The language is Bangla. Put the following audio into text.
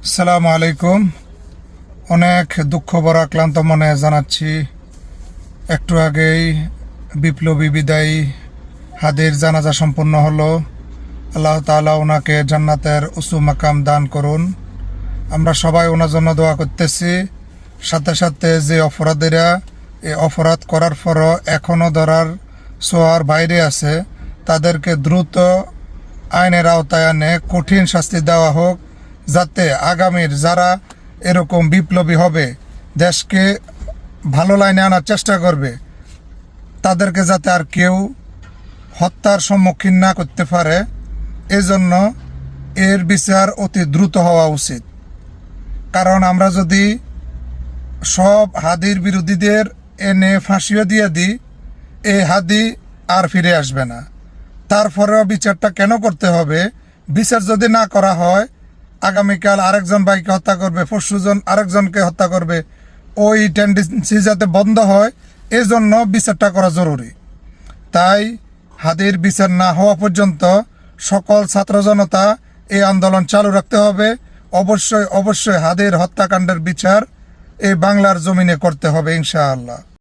আসসালামু আলাইকুম। অনেক দুঃখ ভরা ক্লান্ত মনে জানাচ্ছি, একটু আগেই বিপ্লবী বিদায়ী হাদির জানাজা সম্পন্ন হলো। আল্লাহ তাআলা ওনাকে জান্নাতের উঁচু মাকাম দান করুন। আমরা সবাই ওনার জন্য দোয়া করতেছি। সাথে সাথে যে অপরাধীরা এই অপরাধ করার পরও এখনও ধরার ছোঁয়ার বাইরে আছে, তাদেরকে দ্রুত আইনের আওতায় আনে কঠিন শাস্তি দেওয়া হোক, যাতে আগামীর যারা এরকম বিপ্লবী হবে, দেশকে ভালো লাইনে আনার চেষ্টা করবে, তাদেরকে যাতে আর কেউ হত্যার সম্মুখীন না করতে পারে। এজন্য এর বিচার অতি দ্রুত হওয়া উচিত। কারণ আমরা যদি সব হাদির বিরোধীদের এনে ফাঁসিও দিয়ে দিই, এই হাদি আর ফিরে আসবে না। তারপরেও বিচারটা কেন করতে হবে? বিচার যদি না করা হয়, আগামীকাল আরেকজন ভাইকে হত্যা করবে, পরশুজন আরেকজনকে হত্যা করবে। ওই টেন্ডেন্সি যাতে বন্ধ হয়, এজন্য বিচারটা করা জরুরি। তাই হাদির বিচার না হওয়া পর্যন্ত সকল ছাত্র জনতা এই আন্দোলন চালু রাখতে হবে। অবশ্যই অবশ্যই হাদির হত্যাকাণ্ডের বিচার এই বাংলার জমিনে করতে হবে ইনশাআল্লাহ।